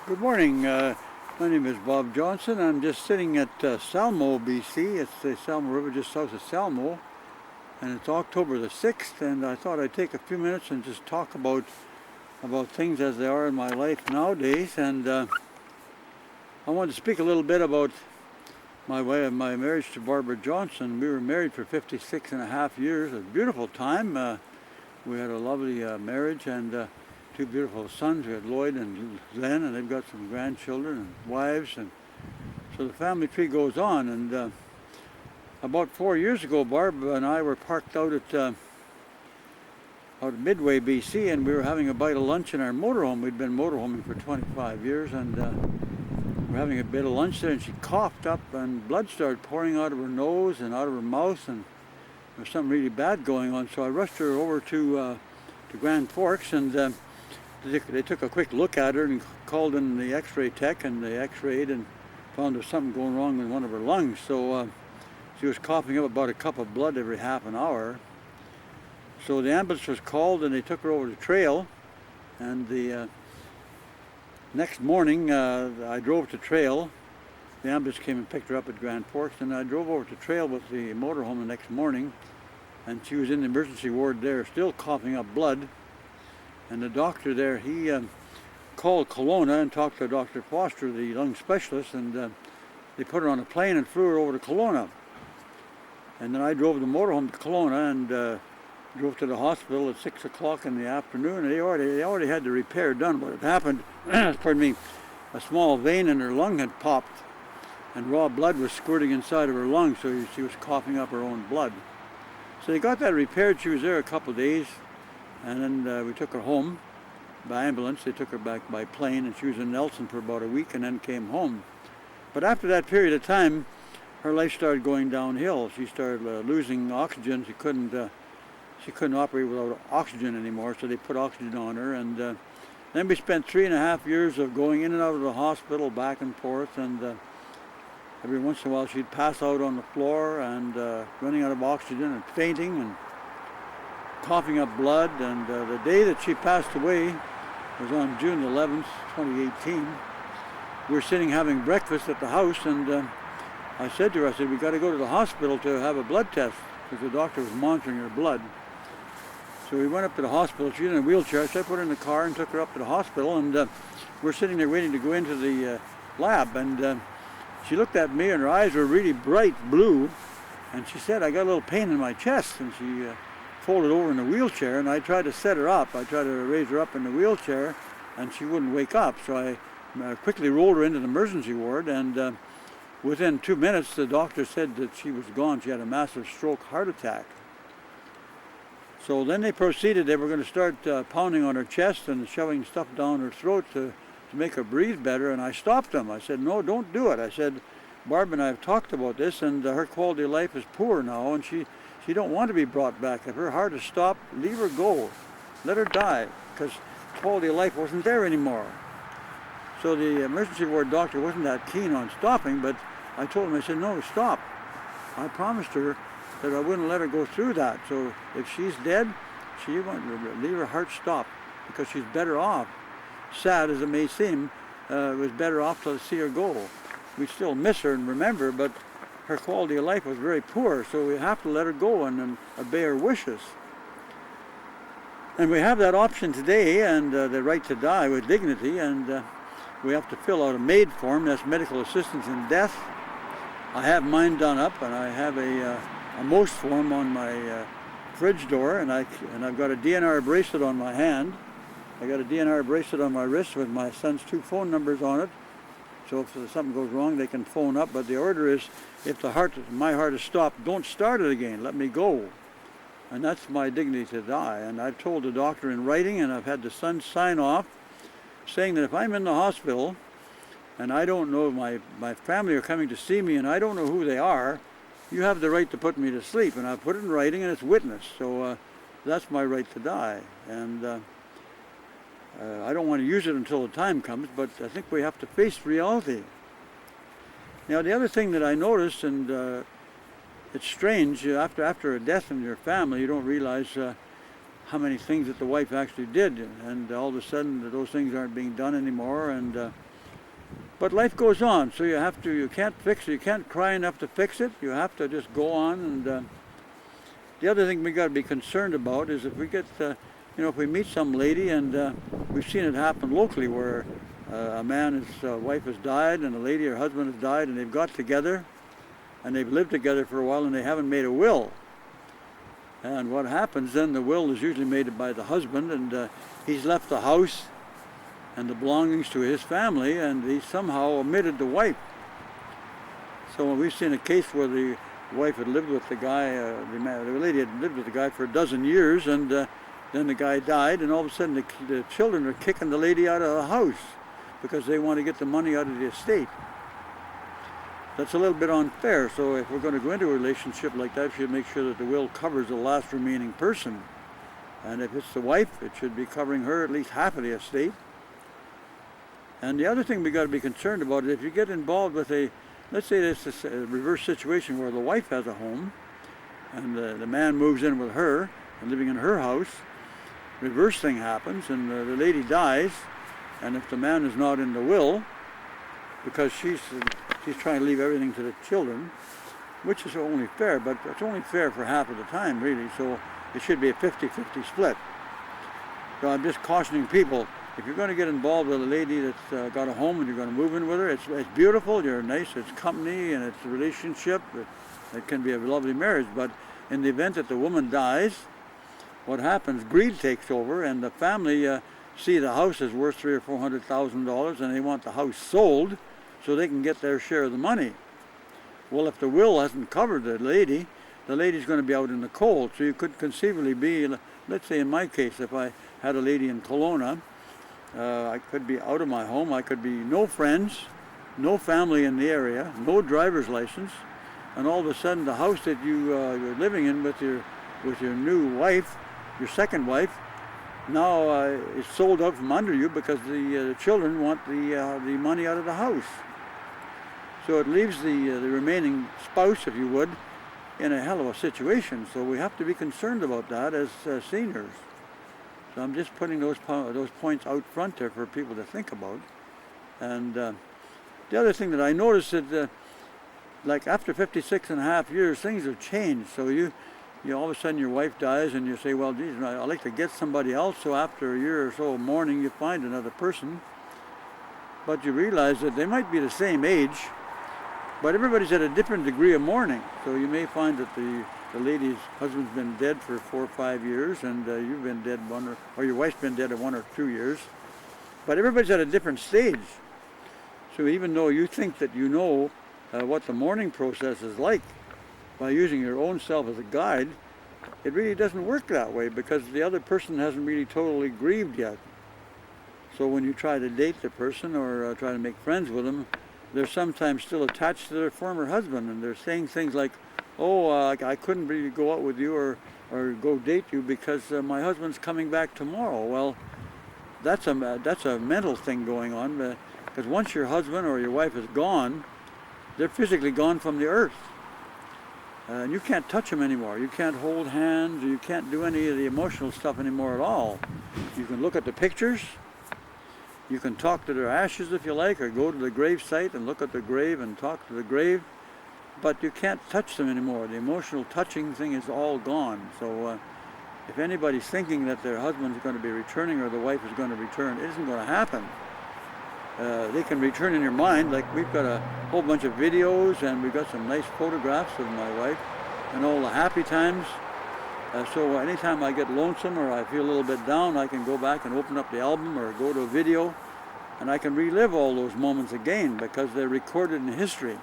Good morning. My name is Bob Johnson. I'm just sitting at Salmo, BC. It's the Salmo River just south of Salmo, and it's October the 6th, and I thought I'd take a few minutes and just talk about things as they are in my life nowadays. And I wanted to speak a little bit about my marriage to Barbara Johnson. We were married for 56 and a half years. A beautiful time. We had a lovely marriage and two beautiful sons. We had Lloyd and Glenn, and they've got some grandchildren and wives, and so the family tree goes on. And about 4 years ago, Barb and I were parked out at Midway, BC, and we were having a bite of lunch in our motorhome. We'd been motorhoming for 25 years, and we're having a bit of lunch there, and she coughed up, and blood started pouring out of her nose and out of her mouth, and there was something really bad going on. So I rushed her over to Grand Forks, and they took a quick look at her and called in the x-ray tech, and they x-rayed and found there was something going wrong with one of her lungs. So she was coughing up about a cup of blood every half an hour. So the ambulance was called, and they took her over to Trail. And the next morning I drove to Trail. The ambulance came and picked her up at Grand Forks, and I drove over to Trail with the motorhome the next morning, and she was in the emergency ward there, still coughing up blood. And the doctor there, he called Kelowna and talked to Dr. Foster, the lung specialist, and they put her on a plane and flew her over to Kelowna. And then I drove the motorhome to Kelowna and drove to the hospital at 6 o'clock in the afternoon. And they already had the repair done. What had happened, pardon me, a small vein in her lung had popped, and raw blood was squirting inside of her lung, so she was coughing up her own blood. So they got that repaired. She was there a couple of days. And then we took her home by ambulance. They took her back by plane, and she was in Nelson for about a week and then came home. But after that period of time, her life started going downhill. She started losing oxygen. She couldn't operate without oxygen anymore, so they put oxygen on her. And then we spent 3.5 years of going in and out of the hospital, back and forth, and every once in a while she'd pass out on the floor and running out of oxygen and fainting and coughing up blood. And the day that she passed away was on June 11th, 2018. We were sitting having breakfast at the house, and I said to her, we got to go to the hospital to have a blood test, because the doctor was monitoring her blood. So we went up to the hospital. She was in a wheelchair, so I put her in the car and took her up to the hospital, and we're sitting there waiting to go into the lab, and she looked at me, and her eyes were really bright blue, and she said, I got a little pain in my chest, and she folded over in the wheelchair, and I tried to set her up. I tried to raise her up in the wheelchair, and she wouldn't wake up. So I quickly rolled her into the emergency ward, and within 2 minutes, the doctor said that she was gone. She had a massive stroke heart attack. So then they proceeded. They were going to start pounding on her chest and shoving stuff down her throat to make her breathe better, and I stopped them. I said, no, don't do it. I said, Barb and I have talked about this, and her quality of life is poor now, and she don't want to be brought back. If her heart is stopped, leave her go. Let her die, because quality of life wasn't there anymore. So the emergency ward doctor wasn't that keen on stopping, but I told him, I said, no, stop. I promised her that I wouldn't let her go through that. So if she's dead, she won't leave her heart stop, because she's better off. Sad as it may seem, it was better off to see her go. We still miss her and remember, but her quality of life was very poor, so we have to let her go and obey her wishes. And we have that option today, and the right to die with dignity, and we have to fill out a MAID form, that's medical assistance in death. I have mine done up, and I have a MOST form on my fridge door, and I've got a DNR bracelet on my hand. I got a DNR bracelet on my wrist with my son's 2 phone numbers on it. So if something goes wrong, they can phone up. But the order is, if my heart is stopped, don't start it again. Let me go. And that's my dignity to die. And I've told the doctor in writing, and I've had the son sign off, saying that if I'm in the hospital, and I don't know, my family are coming to see me, and I don't know who they are, you have the right to put me to sleep. And I've put it in writing, and it's witnessed. So that's my right to die. And I don't want to use it until the time comes, but I think we have to face reality. Now, the other thing that I noticed, and it's strange, after a death in your family, you don't realize how many things that the wife actually did, and all of a sudden those things aren't being done anymore, and But life goes on, so you can't fix it. You can't cry enough to fix it. You have to just go on. And the other thing we got to be concerned about is if we get, if we meet some lady, and we've seen it happen locally where a man, his wife has died, and a lady, her husband has died, and they've got together, and they've lived together for a while, and they haven't made a will. And what happens then, the will is usually made by the husband, and he's left the house and the belongings to his family, and he somehow omitted the wife. So we've seen a case where the wife had lived with the guy, the lady had lived with the guy for a dozen years, and then the guy died, and all of a sudden the children are kicking the lady out of the house because they want to get the money out of the estate. That's a little bit unfair, so if we're going to go into a relationship like that, we should make sure that the will covers the last remaining person. And if it's the wife, it should be covering her at least half of the estate. And the other thing we got to be concerned about is if you get involved with let's say it's a reverse situation where the wife has a home and the man moves in with her and living in her house, reverse thing happens and the lady dies, and if the man is not in the will, because she's trying to leave everything to the children, which is only fair, but it's only fair for half of the time really, so it should be a 50-50 split. So I'm just cautioning people, if you're going to get involved with a lady that's got a home and you're going to move in with her, it's beautiful, you're nice, it's company and it's a relationship, it can be a lovely marriage, but in the event that the woman dies, what happens, greed takes over, and the family see the house is worth $300,000 or $400,000 and they want the house sold so they can get their share of the money. Well, if the will hasn't covered the lady's going to be out in the cold, so you could conceivably be, let's say in my case, if I had a lady in Kelowna, I could be out of my home, I could be no friends, no family in the area, no driver's license, and all of a sudden the house that you're living in with your new wife, your second wife, now is sold out from under you because the children want the money out of the house. So it leaves the remaining spouse, if you would, in a hell of a situation. So we have to be concerned about that as seniors. So I'm just putting those points out front there for people to think about. And the other thing that I noticed is like after 56 and a half years, things have changed. So you all of a sudden your wife dies and you say, well, geez, I'd like to get somebody else. So after a year or so of mourning, you find another person. But you realize that they might be the same age, but everybody's at a different degree of mourning. So you may find that the lady's husband's been dead for 4 or 5 years, and you've been dead or your wife's been dead 1 or 2 years. But everybody's at a different stage. So even though you think that you know what the mourning process is like by using your own self as a guide, it really doesn't work that way because the other person hasn't really totally grieved yet. So when you try to date the person or try to make friends with them, they're sometimes still attached to their former husband, and they're saying things like, oh, I couldn't really go out with you or go date you because my husband's coming back tomorrow. Well, that's a mental thing going on, because once your husband or your wife is gone, they're physically gone from the earth. And you can't touch them anymore. You can't hold hands, or you can't do any of the emotional stuff anymore at all. You can look at the pictures, you can talk to their ashes if you like, or go to the grave site and look at the grave and talk to the grave, but you can't touch them anymore. The emotional touching thing is all gone. So if anybody's thinking that their husband's going to be returning or the wife is going to return, it isn't going to happen. They can return in your mind. Like we've got a whole bunch of videos and we've got some nice photographs of my wife and all the happy times. So anytime I get lonesome or I feel a little bit down, I can go back and open up the album or go to a video and I can relive all those moments again because they're recorded in history.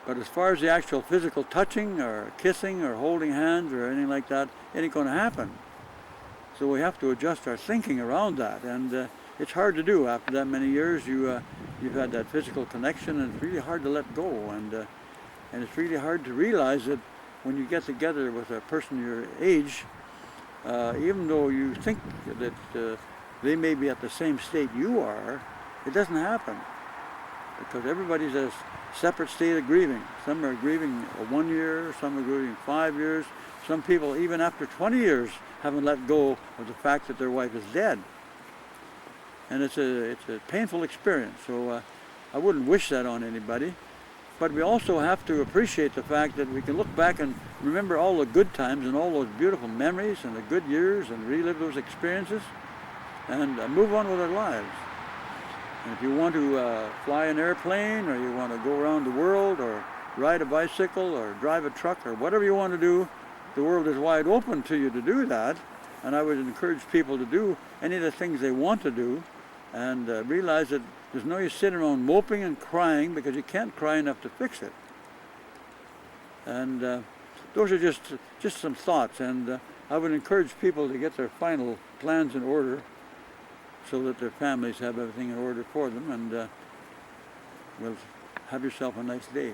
But as far as the actual physical touching or kissing or holding hands or anything like that, it ain't going to happen. So we have to adjust our thinking around that. And it's hard to do after that many years. You've had that physical connection, and it's really hard to let go. And it's really hard to realize that when you get together with a person your age, even though you think that they may be at the same state you are, it doesn't happen. Because everybody's at a separate state of grieving. Some are grieving 1 year, some are grieving 5 years. Some people, even after 20 years, haven't let go of the fact that their wife is dead. and it's a painful experience. So I wouldn't wish that on anybody. But we also have to appreciate the fact that we can look back and remember all the good times and all those beautiful memories and the good years and relive those experiences and move on with our lives. And if you want to fly an airplane, or you want to go around the world, or ride a bicycle, or drive a truck, or whatever you want to do, the world is wide open to you to do that. And I would encourage people to do any of the things they want to do, and realize that there's no use sitting around moping and crying, because you can't cry enough to fix it. And those are just some thoughts, and I would encourage people to get their final plans in order so that their families have everything in order for them, and well, have yourself a nice day.